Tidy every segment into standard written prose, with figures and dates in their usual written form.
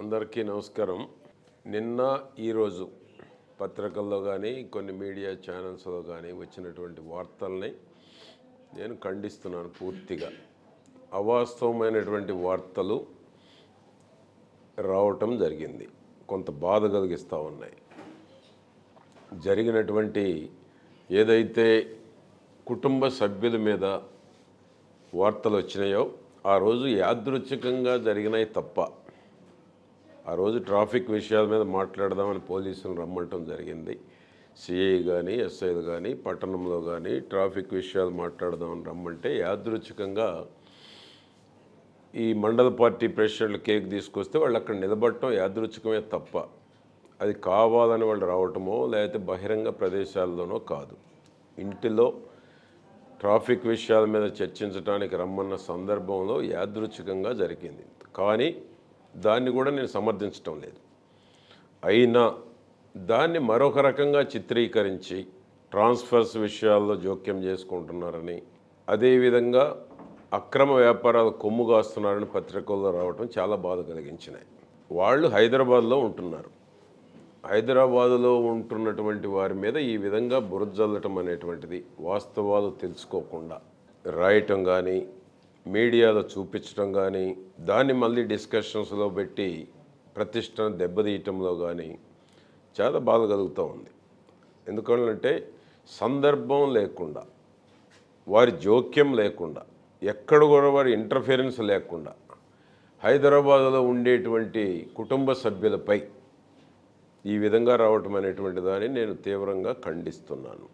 అందరికీ నమస్కారం. నిన్న ఈరోజు పత్రికల్లో కానీ కొన్ని మీడియా ఛానల్స్లో కానీ వచ్చినటువంటి వార్తల్ని నేను ఖండిస్తున్నాను. పూర్తిగా అవాస్తవమైనటువంటి వార్తలు రావటం జరిగింది. కొంత బాధ కలిగిస్తూ ఉన్నాయి. జరిగినటువంటి ఏదైతే కుటుంబ సభ్యుల మీద వార్తలు వచ్చినాయో ఆ రోజు యాదృచ్ఛికంగా జరిగినాయి తప్ప, ఆ రోజు ట్రాఫిక్ విషయాల మీద మాట్లాడదామని పోలీసులు రమ్మటం జరిగింది. సిఐ కానీ ఎస్ఐలు కానీ పట్టణంలో కానీ ట్రాఫిక్ విషయాలు మాట్లాడదామని రమ్మంటే యాదృచ్ఛికంగా ఈ మండల పార్టీ ప్రెసిడెంట్లు కేక్ తీసుకొస్తే వాళ్ళు అక్కడ నిలబడటం యాదృచ్ఛికమే తప్ప అది కావాలని వాళ్ళు రావటమో లేకపోతే బహిరంగ ప్రదేశాల్లోనో కాదు. ఇంటిలో ట్రాఫిక్ విషయాల మీద చర్చించడానికి రమ్మన్న సందర్భంలో యాదృచ్ఛికంగా జరిగింది. కానీ దాన్ని కూడా నేను సమర్థించటం లేదు. అయినా దాన్ని మరొక రకంగా చిత్రీకరించి ట్రాన్స్ఫర్స్ విషయాల్లో జోక్యం చేసుకుంటున్నారని, అదేవిధంగా అక్రమ వ్యాపారాలు కొమ్ముగాస్తున్నారని పత్రికల్లో రావడం చాలా బాధ కలిగించినాయి. వాళ్ళు హైదరాబాద్లో ఉంటున్నారు. హైదరాబాదులో ఉంటున్నటువంటి వారి మీద ఈ విధంగా బురజల్లటం అనేటువంటిది వాస్తవాలు తెలుసుకోకుండా రాయటం కానీ మీడియాలో చూపించడం కానీ దాన్ని మళ్ళీ డిస్కషన్స్లో పెట్టి ప్రతిష్టను దెబ్బతీయటంలో కానీ చాలా బాధ కలుగుతూ ఉంది. ఎందుకంటే సందర్భం లేకుండా, వారి జోక్యం లేకుండా, ఎక్కడ కూడా వారి ఇంటర్ఫిరెన్స్ లేకుండా హైదరాబాదులో ఉండేటువంటి కుటుంబ సభ్యులపై ఈ విధంగా రావటం అనేటువంటి దాన్ని నేను తీవ్రంగా ఖండిస్తున్నాను.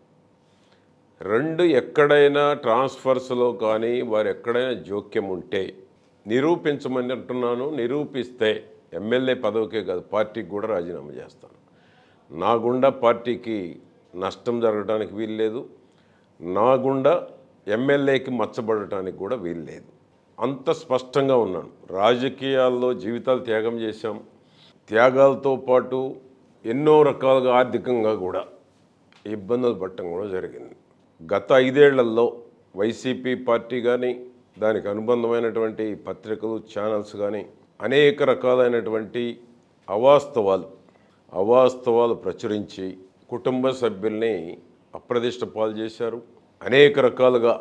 రెండు, ఎక్కడైనా ట్రాన్స్ఫర్స్లో కానీ వారు ఎక్కడైనా జోక్యం ఉంటే నిరూపించమని అంటున్నాను. నిరూపిస్తే ఎమ్మెల్యే పదవికే కాదు పార్టీకి కూడా రాజీనామా చేస్తాను. నా గుండా పార్టీకి నష్టం జరగడానికి వీల్లేదు, నా గుండా ఎమ్మెల్యేకి మచ్చబడటానికి కూడా వీల్లేదు. అంత స్పష్టంగా ఉన్నాను. రాజకీయాల్లో జీవితాలు త్యాగం చేశాం. త్యాగాలతో పాటు ఎన్నో రకాలుగా ఆర్థికంగా కూడా ఇబ్బందులు పడటం కూడా జరిగింది. గత 5 ఏళ్లలో వైసీపీ పార్టీ కానీ దానికి అనుబంధమైనటువంటి పత్రికలు ఛానల్స్ కానీ అనేక రకాలైనటువంటి అవాస్తవాలు ప్రచురించి కుటుంబ సభ్యుల్ని అప్రదిష్ట పాలు చేశారు. అనేక రకాలుగా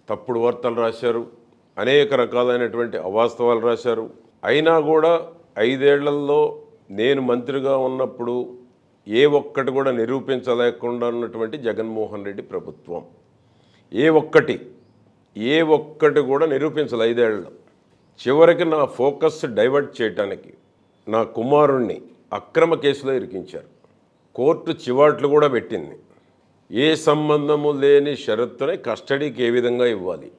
తప్పుడు వార్తలు రాశారు, అనేక రకాలైనటువంటి అవాస్తవాలు రాశారు. అయినా కూడా 5 ఏళ్లలో నేను మంత్రిగా ఉన్నప్పుడు ఏ ఒక్కటి కూడా నిరూపించలేకుండా ఉన్నటువంటి జగన్మోహన్ రెడ్డి ప్రభుత్వం ఏ ఒక్కటి కూడా నిరూపించాలి 5 ఏళ్ళలో. చివరికి నా ఫోకస్ డైవర్ట్ చేయడానికి నా కుమారుణ్ణి అక్రమ కేసులో ఇరికించారు. కోర్టు చివాట్లు కూడా పెట్టింది. ఏ సంబంధము లేని షరతుని కస్టడీకి ఏ విధంగా ఇవ్వాలి,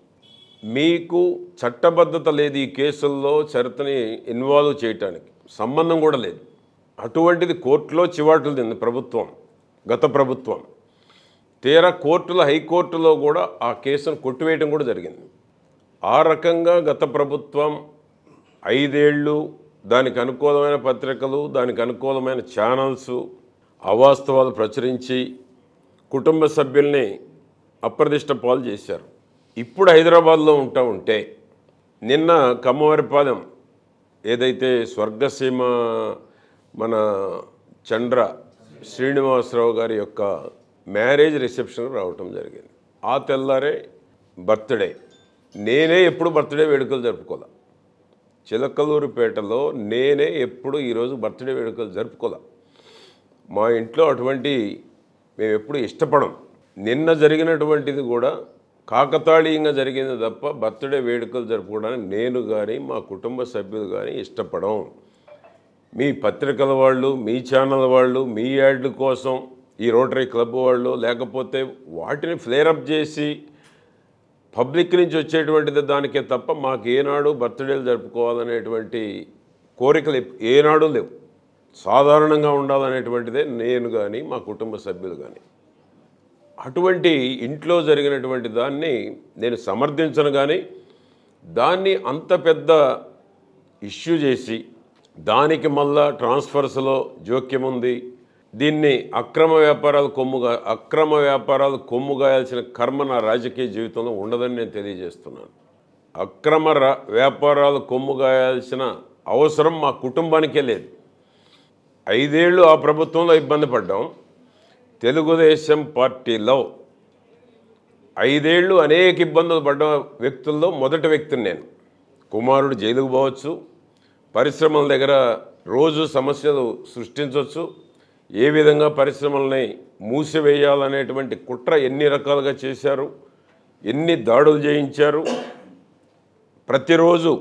మీకు చట్టబద్ధత లేదు ఈ కేసుల్లో షరతుని ఇన్వాల్వ్ చేయటానికి, సంబంధం కూడా లేదు. అటువంటిది కోర్టులో చివాట్లు తింది గత ప్రభుత్వం. తీరా కోర్టులో, హైకోర్టులో కూడా ఆ కేసును కొట్టివేయడం కూడా జరిగింది. ఆ రకంగా గత ప్రభుత్వం 5 ఏళ్ళు దానికి అనుకూలమైన పత్రికలు, దానికి అనుకూలమైన ఛానల్స్ అవాస్తవాలు ప్రచురించి కుటుంబ సభ్యుల్ని అప్రదిష్ట పాలు చేశారు. ఇప్పుడు హైదరాబాద్లో ఉంటే నిన్న కమ్మవారిపాలెం ఏదైతే స్వర్గసీమ మన చంద్ర శ్రీనివాసరావు గారి యొక్క మ్యారేజ్ రిసెప్షన్ రావటం జరిగింది. ఆ తెల్లారే బర్త్డే. నేనే ఎప్పుడు బర్త్డే వేడుకలు జరుపుకోలే. చిలకలూరిపేటలో నేనే ఎప్పుడు ఈరోజు బర్త్డే వేడుకలు జరుపుకోలే. మా ఇంట్లో అటువంటి మేము ఎప్పుడు ఇష్టపడం. నిన్న జరిగినటువంటిది కూడా కాకతాళీయంగా జరిగింది తప్ప బర్త్డే వేడుకలు జరుపుకోవడానికి నేను కానీ మా కుటుంబ సభ్యులు కానీ ఇష్టపడం. మీ పత్రికల వాళ్ళు, మీ ఛానల్ వాళ్ళు, మీ యాడ్ల కోసం ఈ రోటరీ క్లబ్ వాళ్ళు లేకపోతే వాటిని ఫ్లేరప్ చేసి పబ్లిక్ నుంచి వచ్చేటువంటిది దానికే తప్ప మాకు ఏనాడు బర్త్డేలు జరుపుకోవాలనేటువంటి కోరికలు ఏనాడు లేవు. సాధారణంగా ఉండాలనేటువంటిదే నేను కానీ మా కుటుంబ సభ్యులు కానీ. అటువంటి ఇంట్లో జరిగినటువంటి దాన్ని నేను సమర్థించను. కానీ దాన్ని అంత పెద్ద ఇష్యూ చేసి దానికి మళ్ళా ట్రాన్స్ఫర్స్లో జోక్యం ఉంది, దీన్ని అక్రమ వ్యాపారాలు కొమ్ముగాయాల్సిన కర్మ నా రాజకీయ జీవితంలో ఉండదని నేను తెలియజేస్తున్నాను. అక్రమ వ్యాపారాలు కొమ్ముగాయాల్సిన అవసరం మా కుటుంబానికే లేదు. 5 ఏళ్ళు ఆ ప్రభుత్వంలో ఇబ్బంది పడ్డాం. తెలుగుదేశం పార్టీలో 5 ఏళ్ళు అనేక ఇబ్బందులు పడ్డ వ్యక్తుల్లో మొదటి వ్యక్తిని నేను. కుమారుడు జైలుకు పోవచ్చు, పరిశ్రమల దగ్గర రోజు సమస్యలు సృష్టించవచ్చు, ఏ విధంగా పరిశ్రమల్ని మూసివేయాలనేటువంటి కుట్ర ఎన్ని రకాలుగా చేశారు, ఎన్ని దాడులు చేయించారు, ప్రతిరోజు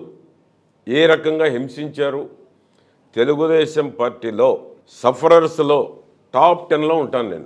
ఏ రకంగా హింసించారు. తెలుగుదేశం పార్టీలో సఫరర్స్లో టాప్ 10లో ఉంటాను నేను.